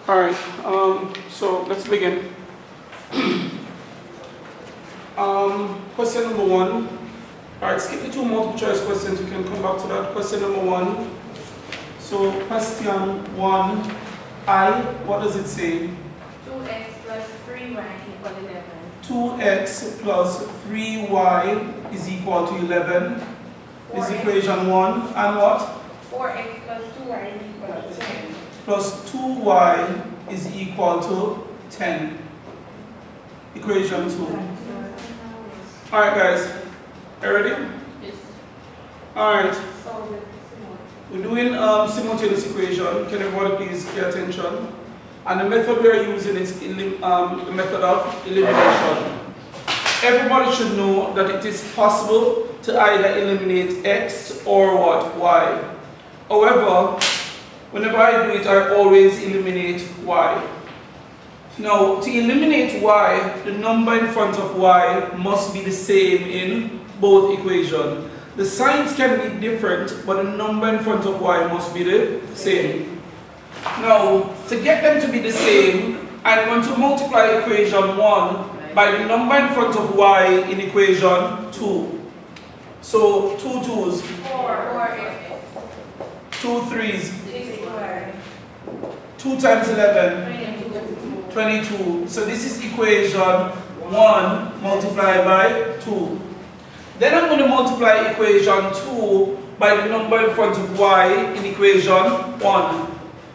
Alright, so let's begin. Question number 1. Alright, skip the 2 multiple choice questions, you can come back to that. Question number 1. So, question 1I, what does it say? 2x plus 3y equal 11. 2x plus 3y is equal to 11. This is equation 1. And what? 4x plus 2y is equal to 10. Plus 2y is equal to 10. Equation 2. Alright guys, are you ready? Yes. Alright, Solve it. we're doing simultaneous equation. Can everybody please pay attention? And the method we are using is the method of elimination. Everybody should know that it is possible to either eliminate x or what? Y. However, whenever I do it, I always eliminate y. Now, to eliminate y, the number in front of y must be the same in both equations. The signs can be different, but the number in front of y must be the same. Now, to get them to be the same, I'm going to multiply equation 1 by the number in front of y in equation 2. So, 2 2's, 4x. 2 3's, 6y. 2 times 11, 22. So this is equation 1 multiplied by 2. Then I'm going to multiply equation 2 by the number in front of y in equation 1.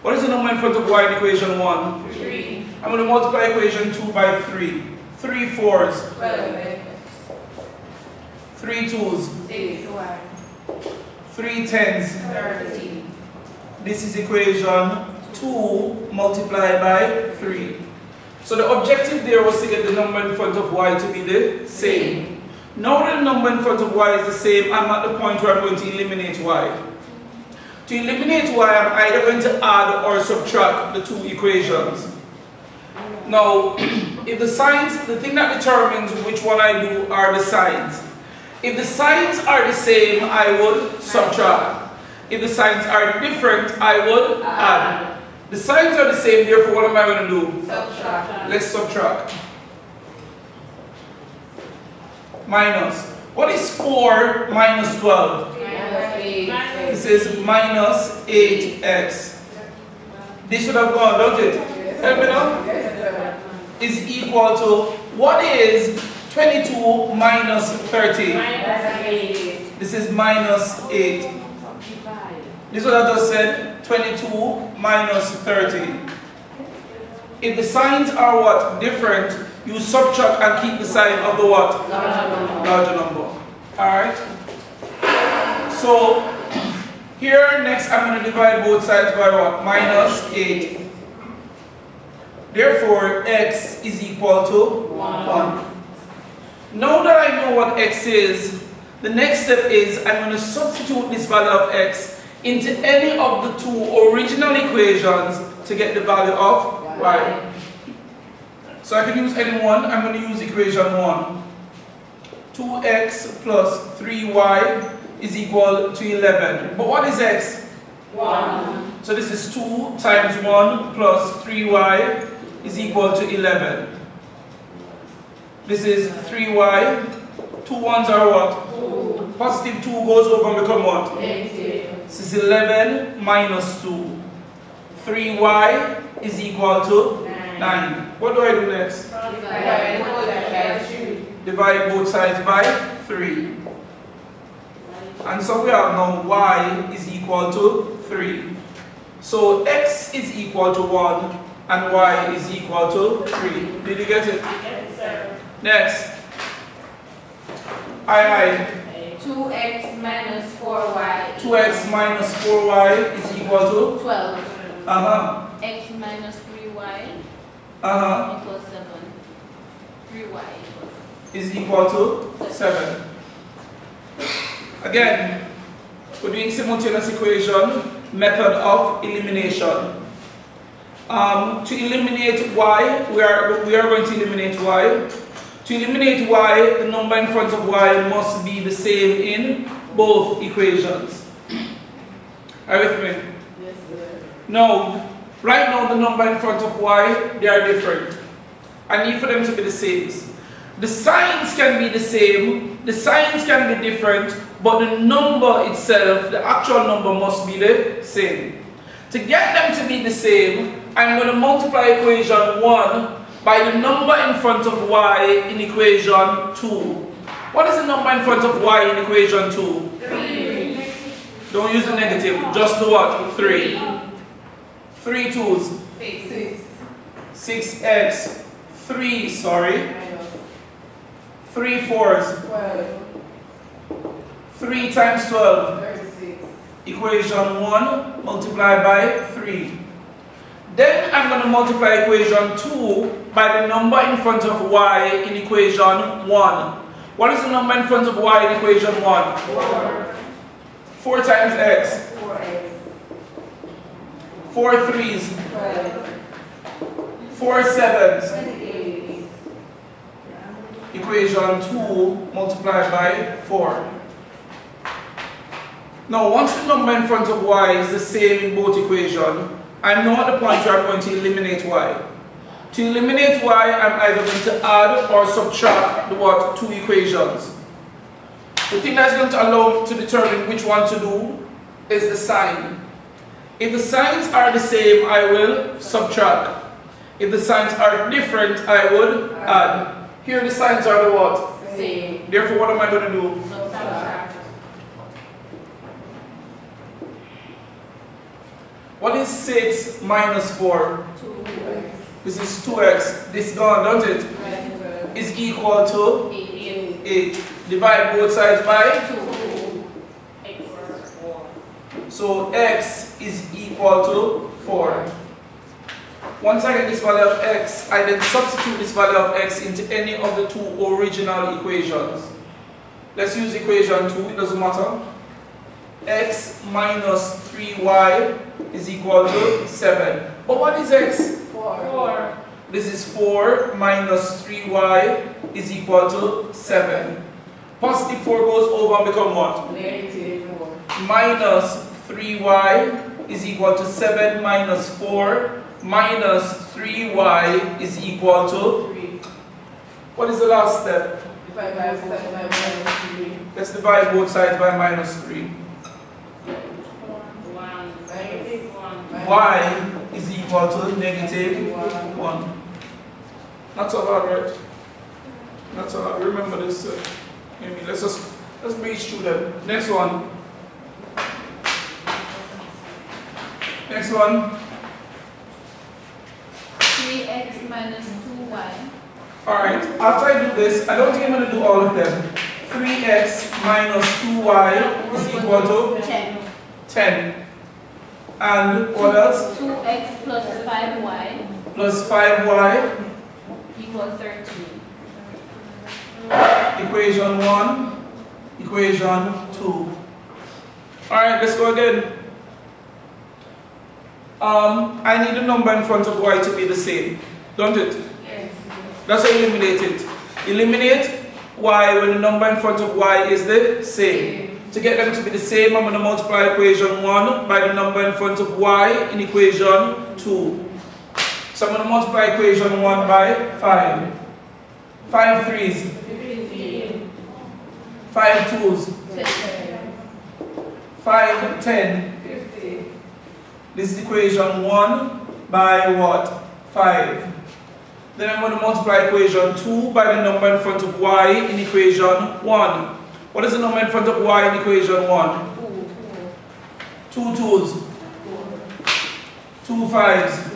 What is the number in front of y in equation 1? 3. I'm going to multiply equation 2 by 3. 3 4's, 12x. 3 2's, 6y. 3 10's. 30. This is equation 2 multiplied by 3. So the objective there was to get the number in front of y to be the same. Now that the number in front of y is the same, I'm at the point where I'm going to eliminate y. To eliminate y, I'm either going to add or subtract the 2 equations. Now, if the signs, the thing that determines which one I do are the signs. If the signs are the same, I would subtract. If the signs are different, I would add. The signs are the same, therefore what am I going to do? Subtract. Let's subtract. Minus. What is 4 minus 12? Minus 8. This is minus 8x. This would have gone, don't it? Help me now? Is equal to, what is 22 minus 30? Minus 8. This is minus 8. This is what I just said, 22 minus 30. If the signs are what? Different, you subtract and keep the sign of the what? Larger number. Alright? So, here next I'm going to divide both sides by what? Minus 8. Therefore, x is equal to 1. Now that I know what x is, the next step is I'm going to substitute this value of x into any of the 2 original equations to get the value of y. So I can use any one. I'm going to use equation 1. 2x plus 3y is equal to 11. But what is x? 1. So this is 2 times 1 plus 3y is equal to 11. This is 3y. 2 1's are what? 2. Positive 2 goes over and become what? Negative. This is 11 minus 2. 3y is equal to 9. What do I do next? Divide both sides by 3. And so we have now y is equal to 3. So x is equal to 1 and y is equal to 3. Did you get it? Yes, sir. Next. I. 2x minus 4y. 2x minus 4y is equal to? 12. X minus 3y equals 7. 3y is equal to 7. Again, we're doing simultaneous equation, method of elimination. To eliminate y, we are going to eliminate y. To eliminate y, the number in front of y must be the same in both equations. Are you with me? Yes, sir. Now, Right now, the number in front of y, they are different. I need for them to be the same. The signs can be the same, the signs can be different, but the number itself, the actual number must be the same. To get them to be the same, I'm going to multiply equation 1 by the number in front of y in equation 2. What is the number in front of y in equation 2? 3. Don't use the negative, just the what? 3. 3 2's. 6. 6x. 3, sorry. 3 4's. 12. 3 times 12. 36. Equation 1 multiplied by 3. Then I'm going to multiply equation 2 by the number in front of y in equation 1. What is the number in front of y in equation 1? 4. 4 times x. 4x. 4 3's. 12. 4 7's. 28. Equation 2 multiplied by 4. Now once the number in front of y is the same in both equations, I'm now at the point where I'm going to eliminate y. To eliminate y, I'm either going to add or subtract the what? 2 equations. The thing that's going to allow to determine which one to do is the sign. If the signs are the same, I will subtract. If the signs are different, I would add. Here the signs are the what? Same. Therefore, what am I going to do? Subtract. What is 6 minus 4? 2x. This is 2x. This gone, don't it? Is equal to 8. 8. Divide both sides by 2. X. 4. so x is equal to 4. Once I get this value of x, I then substitute this value of x into any of the 2 original equations. Let's use equation 2, it doesn't matter. X minus 3y is equal to 7. But what is x? 4. This is 4 minus 3y is equal to 7. Positive 4 goes over and become what? Negative 4. Minus 3y is equal to 7 minus 4 minus 3y is equal to 3. what is the last step? Divide by 7 by minus 3. Let's divide both sides by minus 3. 1. Negative 1. Y is equal to negative 1. Not so hard, right? Not so hard. Remember this. Maybe let's breeze through them. Next one. Next one. 3x minus 2y. Alright, after I do this, I don't think I'm going to do all of them. 3x minus 2y is equal to 10. 10. And what else? 2x plus 5y Plus 5y, equals 13. equation 1, equation 2. Alright, let's go again. I need the number in front of y to be the same, don't it? Yes. That's how you eliminate it. Eliminate y when the number in front of y is the same. To get them to be the same, I'm going to multiply equation 1 by the number in front of y in equation 2. So I'm going to multiply equation 1 by 5. 5 3's, 15. 5 2's, 10. 5 10. 50. This is equation 1 by what? 5. Then I'm going to multiply equation 2 by the number in front of y in equation 1. What is the number in front of y in equation 1? 2 2's, 2 5's,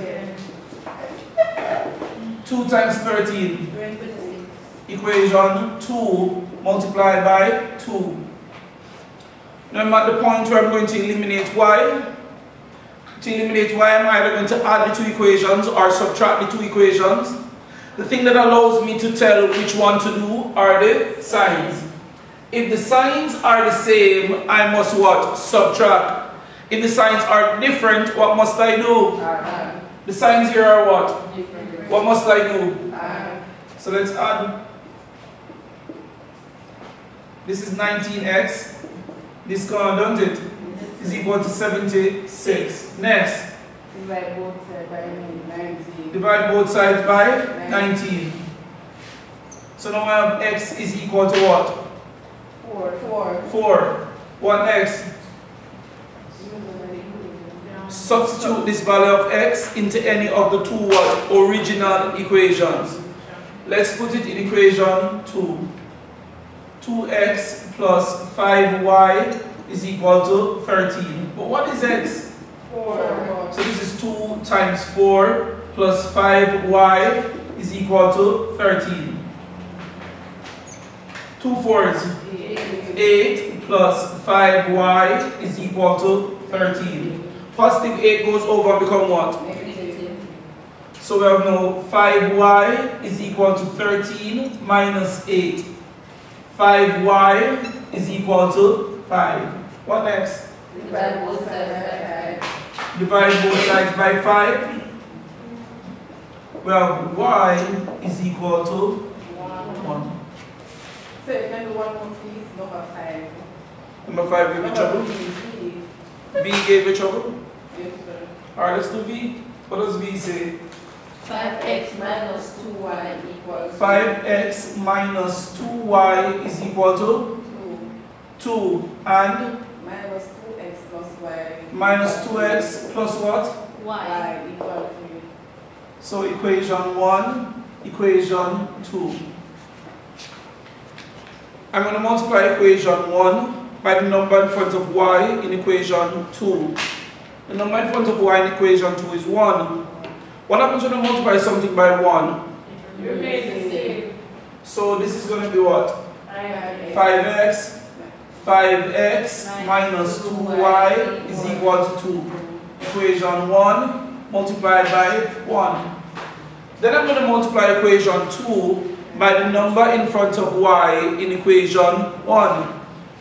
2 times 13. 26. Equation 2 multiplied by 2. Now I'm at the point where I'm going to eliminate y. To eliminate y, I'm either going to add the 2 equations or subtract the 2 equations. The thing that allows me to tell which one to do are the signs. If the signs are the same, I must what? Subtract. If the signs are different, what must I do? The signs here are what? Different. What must I do? Add. So let's add. This is 19x. This gone, don't it? Is equal to 76. Next. Divide both sides by 19. Divide both sides by 19. So now I have x is equal to what? 4. 4. What next? Substitute this value of x into any of the two what? Original equations. Let's put it in equation 2. 2x plus 5y is equal to 13. But what is x? 4. So this is 2 times 4 plus 5y is equal to 13. 2 fours. 8 plus 5y is equal to 13. Positive 8 goes over and become what? Negative. So we have now 5y is equal to 13 minus 8. 5y is equal to 5. What next? Divide both sides by 5. Divide both sides by 5. We have y is equal to 1. So you can do one more piece, number 5. Number 5 gave you trouble. V gave you trouble. Yes, sir. Alright, let's do V. What does V say? 5x minus 2y equals 5x minus 2y is equal to 2. 2 and Minus 2x plus y. minus 2x plus what? Y. Equal to. So equation 1, equation 2. I'm going to multiply equation 1 by the number in front of y in equation 2. The number in front of y in equation 2 is 1. What happens when I multiply something by 1? You remain the same. So this is going to be what? 5x. 5x minus 2y is equal to 2. Equation 1 multiplied by 1. Then I'm going to multiply equation 2 by the number in front of y in equation 1.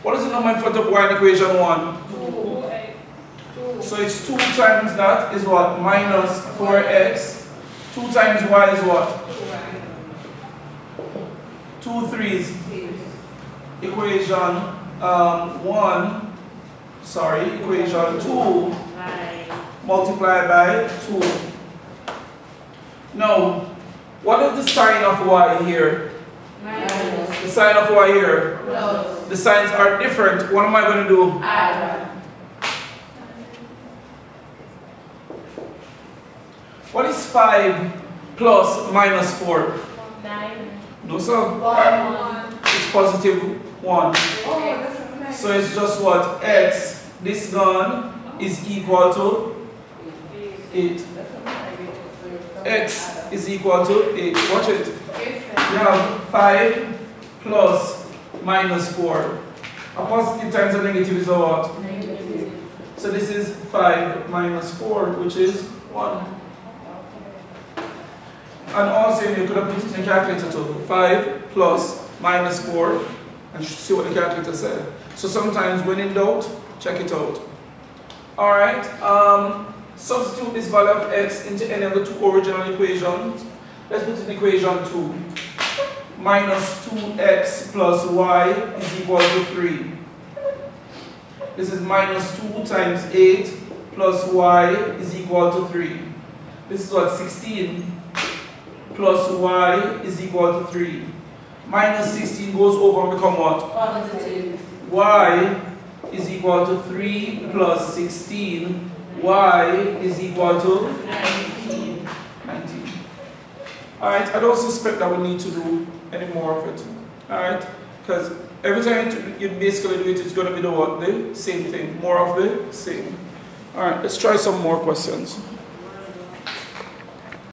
What is the number in front of y in equation 1? 2. So it's 2 times that is what? Minus 4x. 2 times y is what? 2 threes. Equation 2 multiplied by 2. Now, what is the sign of y here? Minus. The sign of y here? Plus. The signs are different. What am I going to do? Add. What is 5 plus minus 4? 9. No, sir. 1. It's positive 1. Oh, that's nice. So it's just what? X, this gun, is equal to 8. X is equal to 8. Watch it. We have 5 plus minus 4. A positive times a negative is a what? Negative. So this is 5 minus 4, which is 1. And also you could have put it in a calculator too. 5 plus minus 4, and see what the calculator said. So sometimes when in doubt, check it out. Alright, substitute this value of x into any of the two original equations. Let's put in equation 2. Minus 2x plus y is equal to 3. This is minus 2 times 8 plus y is equal to 3. This is what? 16 plus y is equal to 3. Minus 16 goes over and become what? Positive. Y is equal to 3 plus 16. Y is equal to 19. 19. Alright, I don't suspect that we need to do any more of it. Alright, because every time you basically do it, it's going to be the what? The same thing. More of the same. Alright, let's try some more questions.